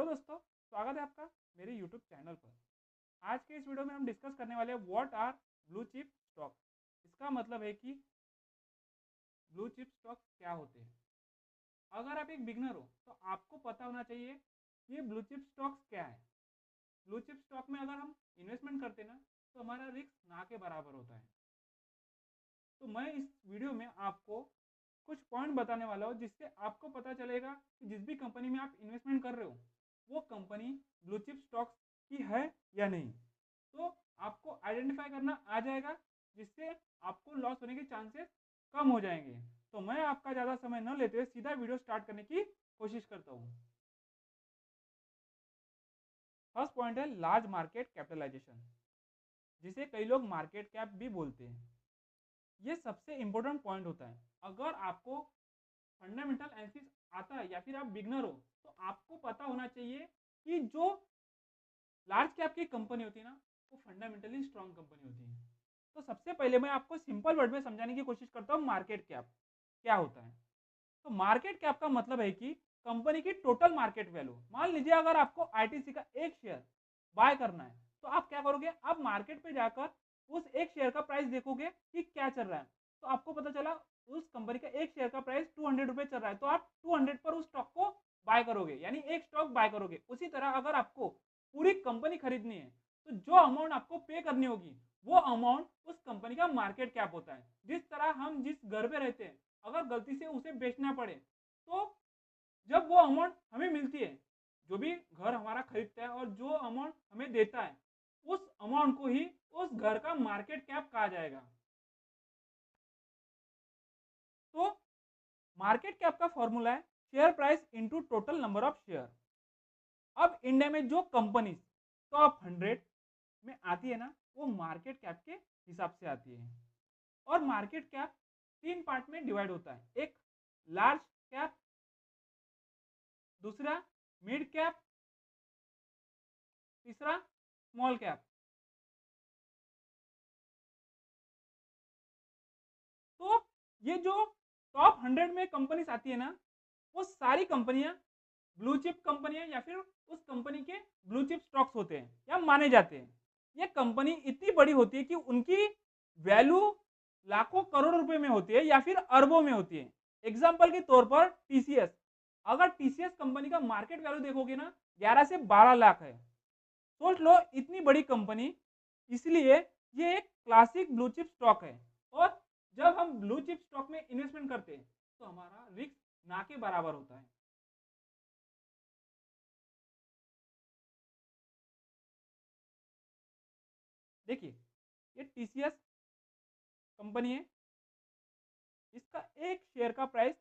दोस्तों, स्वागत है आपका मेरे YouTube चैनल पर। आज के इस वीडियो में हम डिस्कस करने वाले हैं what are blue chip stock. इसका मतलब है कि ब्लू चिप स्टॉक क्या होते हैं। अगर आप एक बिगनर हो तो आपको पता होना चाहिए कि ये ब्लू चिप स्टॉक्स क्या है। ब्लू चिप स्टॉक में अगर हम इन्वेस्टमेंट करते हैं ना तो हमारा रिस्क ना के बराबर होता है। तो मैं इस वीडियो में आपको कुछ पॉइंट बताने वाला हूँ जिससे आपको पता चलेगा कि जिस भी कंपनी में आप इन्वेस्टमेंट कर रहे हो वो कंपनी ब्लू चिप स्टॉक्स की है या नहीं। तो आपको आइडेंटिफाई करना आ जाएगा जिससे आपको लॉस होने के चांसेस कम हो जाएंगे। तो मैं आपका ज़्यादा समय न लेते हुए सीधा वीडियो स्टार्ट करने की कोशिश करता हूँ। फर्स्ट पॉइंट है लार्ज मार्केट कैपिटलाइजेशन, जिसे कई लोग मार्केट कैप भी बोलते हैं। ये सबसे इंपॉर्टेंट पॉइंट होता है। अगर आपको फंडामेंटल एनालिसिस आता है या फिर आप बिगनर हो तो आपको पता होना चाहिए कि जो लार्ज कैप की कंपनी होती है ना वो फंडामेंटली स्ट्रांग कंपनी होती है। तो सबसे पहले मैं आपको सिंपल वर्ड में समझाने की कोशिश करता हूँ मार्केट कैप क्या होता है। तो मार्केट कैप का मतलब है कि कंपनी की टोटल मार्केट वैल्यू। मान लीजिए अगर आपको आईटीसी का एक शेयर बाय करना है तो आप क्या करोगे, आप मार्केट पे जाकर उस एक शेयर का प्राइस देखोगे कि क्या चल रहा है। तो आपको पता चला उस कंपनी का एक शेयर का प्राइस 200 रुपए चल रहा है तो आप 200 पर उस स्टॉक को बाय करोगे, यानी एक स्टॉक बाय करोगे। उसी तरह अगर आपको पूरी कंपनी खरीदनी है तो जो अमाउंट आपको पे करनी होगी वो अमाउंट उस कंपनी का मार्केट कैप होता है। जिस तरह हम जिस घर पे रहते हैं अगर गलती से उसे बेचना पड़े तो जब वो अमाउंट हमें मिलती है, जो भी घर हमारा खरीदता है और जो अमाउंट हमें देता है उस अमाउंट को ही उस घर का मार्केट कैप कहा जाएगा। तो मार्केट कैप का फॉर्मूला है share price into total number of share. अब इंडिया में जो कंपनी टॉप 100 में आती है ना वो मार्केट कैप के हिसाब से आती है। और मार्केट कैप तीन पार्ट में डिवाइड होता है, एक लार्ज कैप, दूसरा मिड कैप, तीसरा स्मॉल कैप। तो ये जो टॉप 100 में कंपनीज आती है ना वो सारी कंपनियां ब्लू चिप कंपनियां या फिर उस कंपनी के ब्लू चिप स्टॉक्स होते हैं या माने जाते हैं। ये कंपनी इतनी बड़ी होती है कि उनकी वैल्यू लाखों करोड़ रुपए में होती है या फिर अरबों में होती है। एग्जाम्पल के तौर पर टीसीएस, अगर टीसीएस कंपनी का मार्केट वैल्यू देखोगे ना 11 से 12 लाख है। सोच लो इतनी बड़ी कंपनी, इसलिए ये एक क्लासिक ब्लू चिप स्टॉक है। और जब हम ब्लू चिप स्टॉक में इन्वेस्टमेंट करते हैं तो हमारा रिस्क ना के बराबर होता है। देखिए ये टीसीएस कंपनी है, इसका एक शेयर का प्राइस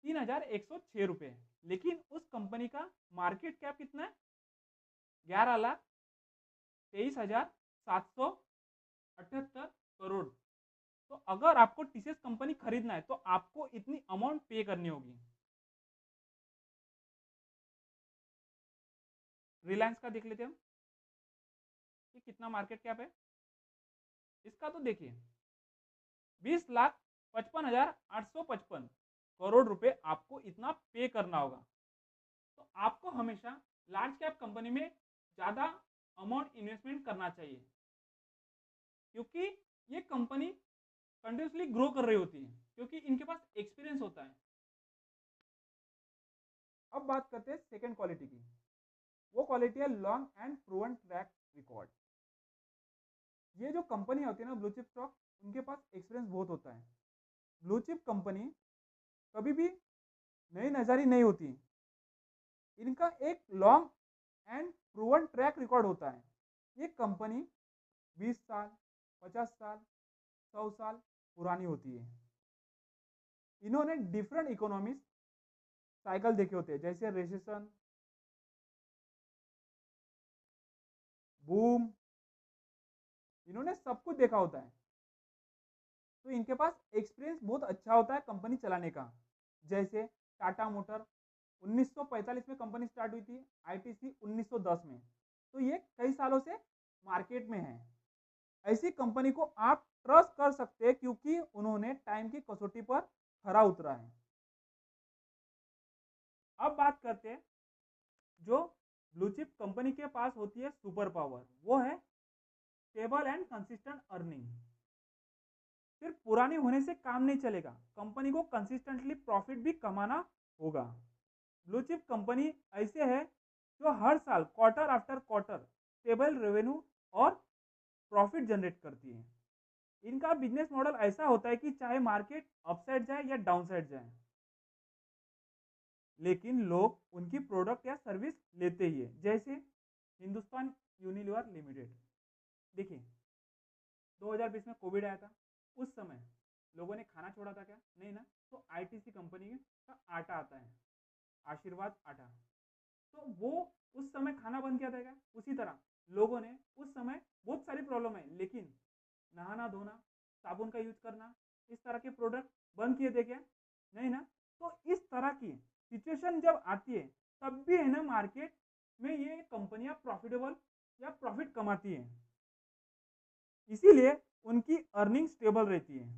3106 रुपये है, लेकिन उस कंपनी का मार्केट कैप कितना है 11,23,778 करोड़। तो अगर आपको टीसीएस कंपनी खरीदना है तो आपको इतनी अमाउंट पे करनी होगी। रिलायंस का देख लेते हैं हम कि कितना मार्केट कैप है। इसका तो देखिए 20,55,855 करोड़ आपको इतना पे करना होगा। तो आपको हमेशा लार्ज कैप कंपनी में ज़्यादा अमाउंट इन्वेस्टमेंट करना चाहिए क्योंकि ये कंपनी कंटिन्यूसली ग्रो कर रही होती है, क्योंकि इनके पास एक्सपीरियंस होता है। अब बात करते हैं सेकेंड क्वालिटी की। वो क्वालिटी है long and proven track record. ये जो कंपनी होती है ना ब्लू चिप स्टॉक, उनके पास एक्सपीरियंस बहुत होता है। ब्लू चिप कंपनी कभी भी नई नज़ारी नहीं होती, इनका एक long and proven track record होता है। ये कंपनी 20 साल, 50 साल, 100 साल पुरानी होती है। इन्होंने डिफरेंट इकोनॉमिक साइकिल देखे होते हैं, जैसे रिसेशन, बूम, इन्होंने सब कुछ देखा होता है। तो इनके पास एक्सपीरियंस बहुत अच्छा होता है कंपनी चलाने का। जैसे टाटा मोटर 1945 में कंपनी स्टार्ट हुई थी, आईटीसी 1910 में। तो ये कई सालों से मार्केट में है। ऐसी कंपनी को आप ट्रस्ट कर सकते हैं क्योंकि उन्होंने टाइम की कसौटी पर खरा उतरा है। अब बात करते हैं जो ब्लू चिप कंपनी के पास होती है सुपर पावर, वो है स्टेबल एंड कंसिस्टेंट अर्निंग। सिर्फ पुरानी होने से काम नहीं चलेगा, कंपनी को कंसिस्टेंटली प्रॉफिट भी कमाना होगा। ब्लू चिप कंपनी ऐसे है जो हर साल quarter after quarter stable revenue और प्रॉफिट जनरेट करती है। इनका बिजनेस मॉडल ऐसा होता है कि चाहे मार्केट अपसाइड जाए या डाउनसाइड जाए, लेकिन लोग उनकी प्रोडक्ट या सर्विस लेते ही है। जैसे हिंदुस्तान यूनिलीवर लिमिटेड, देखिए 2020 में कोविड आया था, उस समय लोगों ने खाना छोड़ा था क्या? नहीं ना। तो आईटीसी कंपनी का आटा आता है, आशीर्वाद आटा, तो वो उस समय खाना बंद किया था क्या? उसी तरह लोगों ने उस समय बहुत सारी प्रॉब्लम है, लेकिन नहाना धोना, साबुन का यूज करना, इस तरह के प्रोडक्ट बंद किए थे क्या? नहीं ना। तो इस तरह की सिचुएशन जब आती है तब भी है ना मार्केट में ये कंपनियां प्रॉफिटेबल या प्रॉफिट कमाती हैं, इसीलिए उनकी अर्निंग स्टेबल रहती है।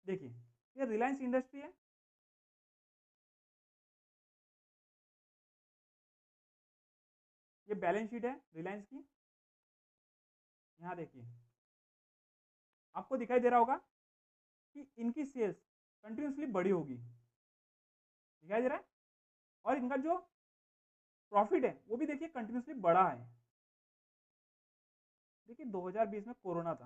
देखिए ये रिलायंस इंडस्ट्री है, ये बैलेंस शीट है रिलायंस की। यहाँ देखिए आपको दिखाई दे रहा होगा कि इनकी सेल्स कंटिन्यूसली बढ़ी होगी, दिखाई दे रहा है। और इनका जो प्रॉफिट है वो भी देखिए कंटिन्यूसली बढ़ा है। देखिए 2020 में कोरोना था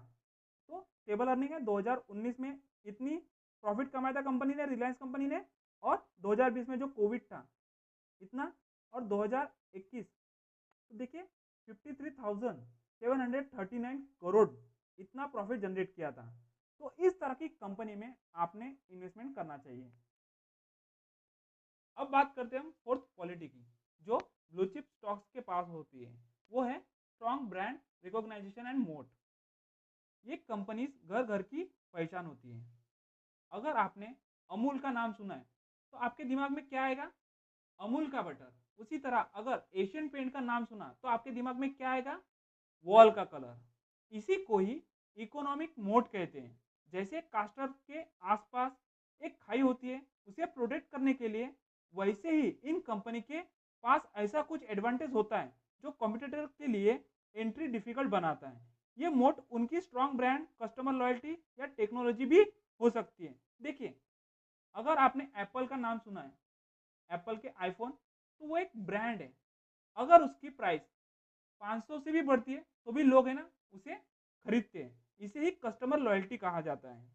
तो स्टेबल अर्निंग है, 2019 में इतनी प्रॉफिट कमाया था कंपनी ने, रिलायंस कंपनी ने, और 2020 में जो कोविड था इतना, और 2021 तो देखिए 53,739 करोड़ इतना प्रॉफिट जनरेट किया था। तो इस तरह की कंपनी में आपने इन्वेस्टमेंट करना चाहिए। अब बात करते हैं हम फोर्थ क्वालिटी की जो ब्लू चिप स्टॉक्स के पास होती है, वो है स्ट्रॉन्ग ब्रांड रिकॉग्नाइजेशन एंड मोट। ये कंपनीज घर घर की पहचान होती है। अगर आपने अमूल का नाम सुना है तो आपके दिमाग में क्या आएगा? अमूल का बटर। उसी तरह अगर एशियन पेंट का नाम सुना तो आपके दिमाग में क्या आएगा? वॉल का कलर। इसी को ही इकोनॉमिक मोट कहते हैं। जैसे कास्टर के आसपास एक खाई होती है उसे प्रोटेक्ट करने के लिए, वैसे ही इन कंपनी के पास ऐसा कुछ एडवांटेज होता है जो कॉम्पिटिटर के लिए एंट्री डिफिकल्ट बनाता है। ये मोट उनकी स्ट्रॉन्ग ब्रांड, कस्टमर लॉयल्टी या टेक्नोलॉजी भी हो सकती है। देखिए अगर आपने एप्पल का नाम सुना है, एप्पल के आईफोन, तो वो एक ब्रांड है। अगर उसकी प्राइस 500 से भी बढ़ती है तो भी लोग है ना उसे खरीदते हैं, इसे ही कस्टमर लॉयल्टी कहा जाता है।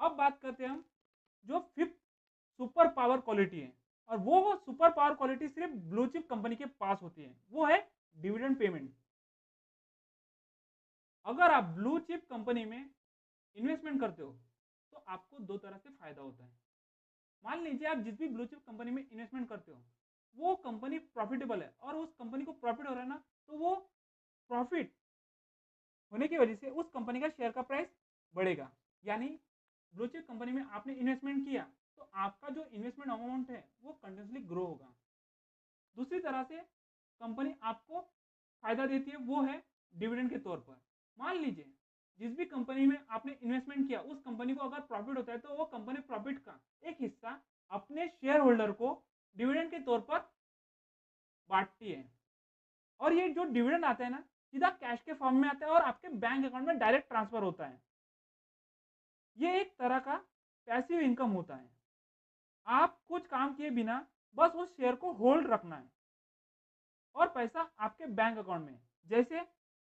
अब बात करते हैं हम जो फिफ्थ सुपर पावर क्वालिटी है, और वो सुपर पावर क्वालिटी सिर्फ ब्लू चिप कंपनी के पास होती है, वो है डिविडेंड पेमेंट। अगर आप ब्लू चिप कंपनी में इन्वेस्टमेंट करते हो तो आपको दो तरह से फायदा होता है। मान लीजिए आप जिस भी ब्लू चिप कंपनी में इन्वेस्टमेंट करते हो वो कंपनी प्रॉफिटेबल है और उस कंपनी को प्रॉफिट हो रहा है ना, तो वो प्रॉफिट होने की वजह से उस कंपनी का शेयर का प्राइस बढ़ेगा। यानी ब्लू चिप कंपनी में आपने इन्वेस्टमेंट किया तो आपका जो इन्वेस्टमेंट अमाउंट है वो कंटिन्यूसली ग्रो होगा। दूसरी तरह से कंपनी आपको फायदा देती है, वो है डिविडेंड के तौर पर। मान लीजिए जिस भी कंपनी में आपने इन्वेस्टमेंट किया उस कंपनी को अगर प्रॉफिट होता है तो वो कंपनी प्रॉफिट का एक हिस्सा अपने शेयर होल्डर को डिविडेंड के तौर पर बांटती है। और ये जो डिविडेंड आता है ना सीधा कैश के फॉर्म में आता है और आपके बैंक अकाउंट में डायरेक्ट ट्रांसफर होता है। ये एक तरह का पैसिव इनकम होता है। आप कुछ काम किए बिना बस उस शेयर को होल्ड रखना है और पैसा आपके बैंक अकाउंट में। जैसे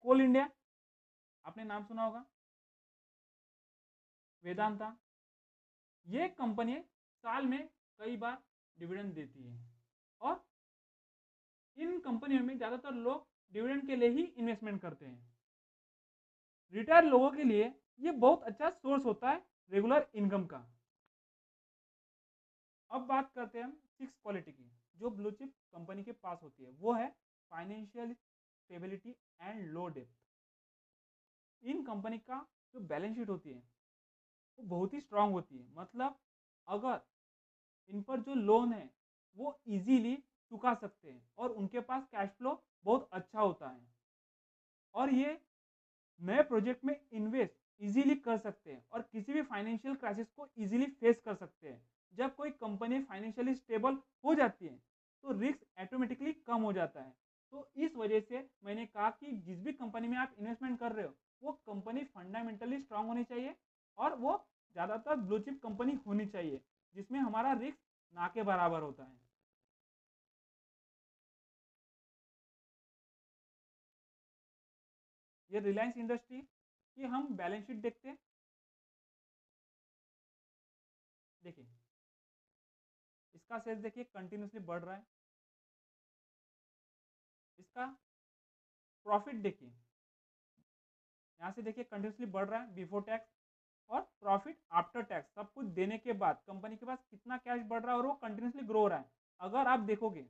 कोल इंडिया, आपने नाम सुना होगा, वेदांता, ये कंपनी साल में कई बार डिविडेंड देती है और इन कंपनियों में ज़्यादातर लोग डिविडेंड के लिए ही इन्वेस्टमेंट करते हैं। रिटायर लोगों के लिए ये बहुत अच्छा सोर्स होता है रेगुलर इनकम का। अब बात करते हैं हम सिक्स क्वालिटी की जो ब्लू चिप कंपनी के पास होती है, वो है financial stability and low depth. In company का जो बैलेंस शीट होती है वो बहुत ही स्ट्रांग होती है। मतलब अगर इन पर जो लोन है वो इजीली चुका सकते हैं और उनके पास कैश फ्लो बहुत अच्छा होता है। और ये नए प्रोजेक्ट में इन्वेस्ट इजीली कर सकते हैं और किसी भी फाइनेंशियल क्राइसिस को इजीली फेस कर सकते हैं। जब कोई कंपनी फाइनेंशियली स्टेबल हो जाती है तो रिस्क ऑटोमेटिकली कम हो जाता है। तो इस वजह से मैंने कहा कि जिस भी कंपनी में आप इन्वेस्टमेंट कर रहे हो वो कंपनी फंडामेंटली स्ट्रांग होनी चाहिए और वो ज़्यादातर ब्लू चिप कंपनी होनी चाहिए जिसमें हमारा रिस्क ना के बराबर होता है। ये रिलायंस इंडस्ट्री की हम बैलेंस शीट देखते हैं। देखिए इसका सेल्स देखिए कंटिन्यूसली बढ़ रहा है। इसका प्रॉफिट देखिए, यहाँ से देखिए कंटिन्यूसली बढ़ रहा है बिफोर टैक्स और प्रॉफिट आफ्टर टैक्स सब कुछ देने के बाद कंपनी के पास कितना कैश बढ़ रहा है और वो कंटिन्यूसली ग्रो हो रहा है। अगर आप देखोगे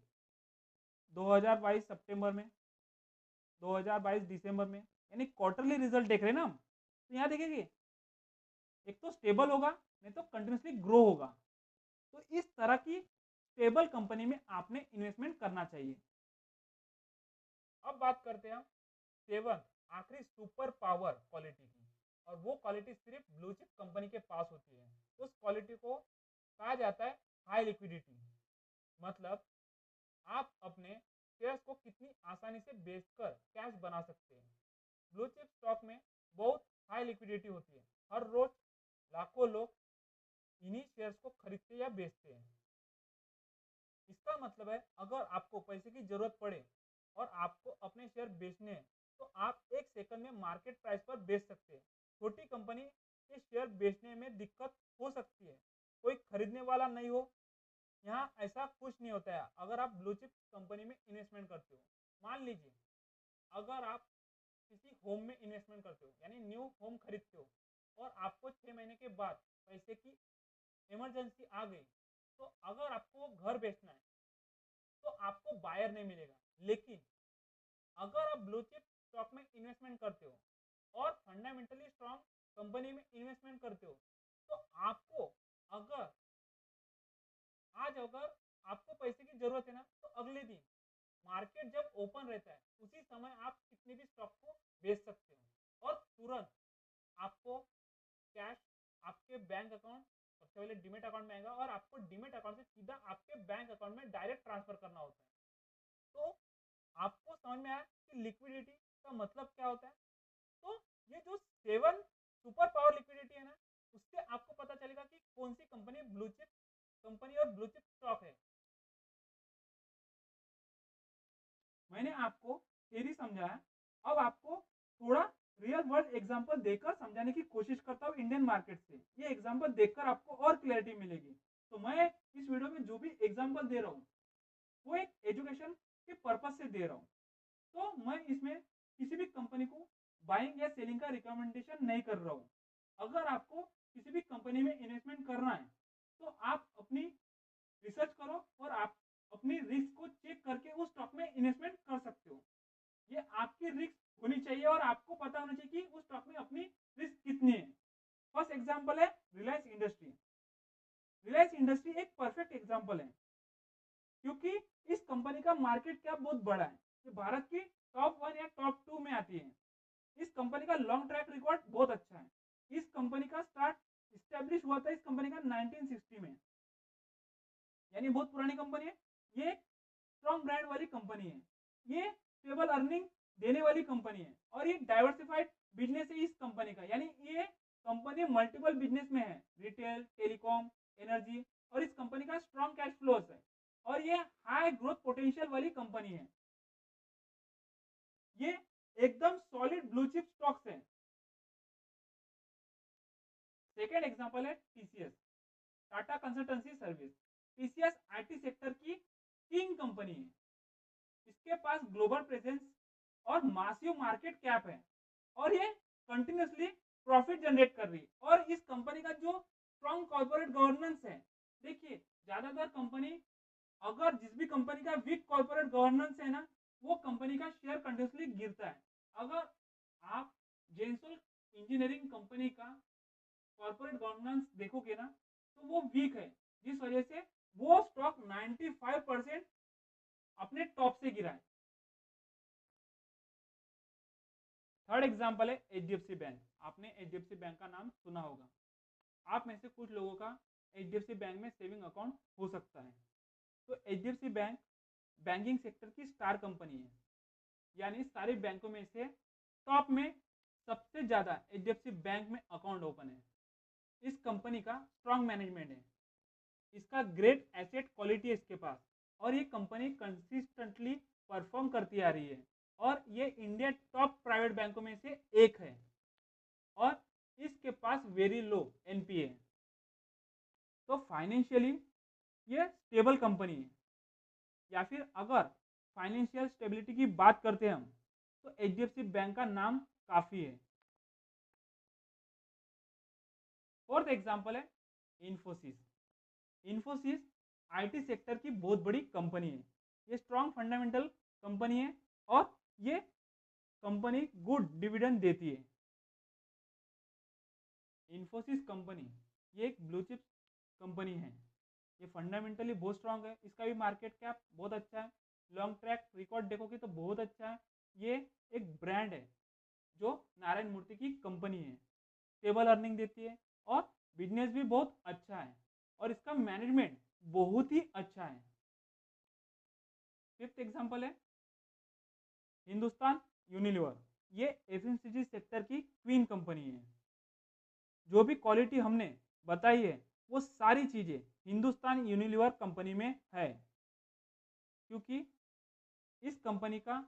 2022 सितंबर में, 2022 दिसंबर में, यानी क्वार्टरली रिजल्ट देख रहे हैं ना हम, तो यहाँ देखिए एक तो स्टेबल होगा नहीं तो कंटिन्यूसली ग्रो होगा। तो इस तरह की स्टेबल कंपनी में आपने इन्वेस्टमेंट करना चाहिए। अब बात करते हैं हम सेवन आखिरी सुपर पावर क्वालिटी की, और वो क्वालिटी सिर्फ ब्लू चिप कंपनी के पास होती है। उस क्वालिटी को कहा जाता है हाई लिक्विडिटी। मतलब आप अपने शेयर्स को कितनी आसानी से बेचकर कैश बना सकते हैं। ब्लू चिप स्टॉक में बहुत हाई लिक्विडिटी होती है। हर रोज लाखों लोग इन्हीं शेयर्स को खरीदते या बेचते हैं। इसका मतलब है अगर आपको पैसे की जरूरत पड़े और आपको अपने शेयर बेचने हैं तो आप एक सेकंड में मार्केट प्राइस पर बेच सकते हैं। छोटी कंपनी के शेयर बेचने में दिक्कत हो सकती है, कोई खरीदने वाला नहीं हो। यहाँ ऐसा कुछ नहीं होता है अगर आप ब्लू चिप कंपनी में इन्वेस्टमेंट करते हो। मान लीजिए अगर आप किसी होम में इन्वेस्टमेंट करते हो यानी न्यू होम खरीदते हो और आपको 6 महीने के बाद पैसे की इमरजेंसी आ गई, तो अगर आपको घर बेचना है तो आपको बायर नहीं मिलेगा। लेकिन अगर आप ब्लू चिप स्टॉक में इन्वेस्टमेंट करते हो और फंडामेंटली स्ट्रांग कंपनी में इन्वेस्टमेंट करते हो तो आपको अगर आज अगर आपको पैसे की जरूरत है ना तो अगले दिन मार्केट जब ओपन रहता है उसी समय आप कितने भी स्टॉक को बेच सकते हो और तुरंत आपको कैश आपके बैंक अकाउंट, सबसे पहले डीमेट अकाउंट में आएगा और आपको डीमेट अकाउंट से सीधा आपके बैंक अकाउंट में डायरेक्ट ट्रांसफर करना होता है। तो आपको समझ में आया कि लिक्विडिटी का मतलब क्या होता है। तो ये जो सेवन सुपर पावर लिक्विडिटी है ना, उससे आपको पता चलेगा कि कौन सी कंपनी ब्लू चिप कंपनी और ब्लू चिप स्टॉक है। मैंने आपको थ्योरी समझाया, अब आपको थोड़ा रियल वर्ल्ड एग्जांपल देकर समझाने की कोशिश करता हूँ इंडियन मार्केट से। ये एग्जांपल देखकर आपको और क्लैरिटी मिलेगी। तो मैं इस वीडियो में जो भी एग्जांपल दे रहा हूँ वो एक एजुकेशन के पर्पज से दे रहा हूँ। तो मैं इसमें किसी भी कंपनी को बाइंग या सेलिंग का रिकमेंडेशन नहीं कर रहा हूँ। अगर आपको किसी भी कंपनी में इन्वेस्टमेंट करना है तो आप अपनी रिसर्च करो और आप अपनी रिस्क को चेक करके उस स्टॉक में इन्वेस्टमेंट कर सकते हो। ये आपकी रिस्क होनी चाहिए और आपको पता होना चाहिए कि उस स्टॉक में अपनी रिस्क कितनी है। फर्स्ट एग्जांपल है रिलायंस इंडस्ट्री। रिलायंस इंडस्ट्री एक परफेक्ट एग्जांपल है क्योंकि इस कंपनी का मार्केट कैप बहुत बड़ा है। ये भारत की टॉप 1 या टॉप 2 में आती है। इस कंपनी का लॉन्ग ट्रैक रिकॉर्ड बहुत अच्छा है। इस कंपनी का स्टार्ट स्टैब्लिश हुआ था इस कंपनी का 1960 में, यानी बहुत पुरानी कंपनी है। ये स्ट्रॉन्ग ब्रांड वाली कंपनी है। ये स्टेबल अर्निंग देने वाली कंपनी है और ये डाइवर्सिफाइड बिजनेस है इस कंपनी का, यानी ये कंपनी मल्टीपल बिजनेस में है, रिटेल, टेलीकॉम, एनर्जी, और इस कंपनी का स्ट्रॉन्ग कैश फ्लोस है और ये हाई ग्रोथ पोटेंशियल वाली कंपनी है। ये एकदम सॉलिड ब्लू चिप स्टॉक्स है। सेकेंड एग्जांपल है TCS, Tata consultancy service. TCS IT sector की किंग कंपनी है। इसके पास ग्लोबल प्रेजेंस और मासिव मार्केट कैप है और ये कंटिन्यूसली प्रॉफिट जनरेट कर रही है। और इस कंपनी का जो स्ट्रॉन्ग कॉर्पोरेट गवर्नेंस है, देखिए ज्यादातर कंपनी, अगर जिस भी कंपनी का वीक कॉर्पोरेट गवर्नेंस है ना वो कंपनी का शेयर कंटिन्यूसली गिरता है। अगर आप जेंसोल इंजीनियरिंग कंपनी का कॉर्पोरेट गवर्नेंस देखोगे ना तो वो वीक है, जिस वजह से वो स्टॉक 95% अपने टॉप से गिरा है। थर्ड एग्जांपल है एचडीएफसी बैंक। आपने HDFC बैंक का नाम सुना होगा। आप में से कुछ लोगों का HDFC बैंक में सेविंग अकाउंट हो सकता है। तो HDFC बैंक बैंकिंग सेक्टर की स्टार कंपनी है, यानी सारे बैंकों में से टॉप में सबसे ज़्यादा HDFC बैंक में अकाउंट ओपन है। इस कंपनी का स्ट्रॉन्ग मैनेजमेंट है, इसका ग्रेट एसेट क्वालिटी है इसके पास, और ये कंपनी कंसिस्टेंटली परफॉर्म करती आ रही है, और ये इंडिया टॉप प्राइवेट बैंकों में से एक है, और इसके पास वेरी लो NPA है। तो फाइनेंशियली ये स्टेबल कंपनी है, या फिर अगर फाइनेंशियल स्टेबिलिटी की बात करते हैं हम, तो HDFC बैंक का नाम काफ़ी है। फोर्थ एग्जांपल है इन्फोसिस। इन्फोसिस IT सेक्टर की बहुत बड़ी कंपनी है। ये स्ट्रॉन्ग फंडामेंटल कंपनी है, और ये कंपनी गुड डिविडेंड देती है। इन्फोसिस कंपनी ये एक ब्लू चिप कंपनी है। ये फंडामेंटली बहुत स्ट्रांग है, इसका भी मार्केट कैप बहुत अच्छा है, लॉन्ग ट्रैक रिकॉर्ड देखोगे तो बहुत अच्छा है। ये एक ब्रांड है जो नारायण मूर्ति की कंपनी है, स्टेबल अर्निंग देती है, और बिजनेस भी बहुत अच्छा है, और इसका मैनेजमेंट बहुत ही अच्छा है। फिफ्थ एग्जांपल है हिंदुस्तान यूनिलीवर। ये FMCG सेक्टर की क्वीन कंपनी है। जो भी क्वालिटी हमने बताई है वो सारी चीज़ें हिंदुस्तान यूनिलीवर कंपनी में है, क्योंकि इस कंपनी का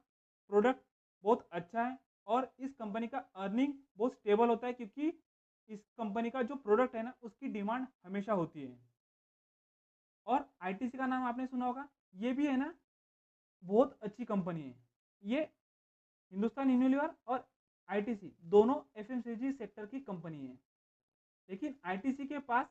प्रोडक्ट बहुत अच्छा है, और इस कंपनी का अर्निंग बहुत स्टेबल होता है, क्योंकि इस कंपनी का जो प्रोडक्ट है ना उसकी डिमांड हमेशा होती है। और ITC का नाम आपने सुना होगा, ये भी है ना बहुत अच्छी कंपनी है। ये हिंदुस्तान यूनिलीवर और ITC दोनों FMCG सेक्टर की कंपनी है, लेकिन ITC के पास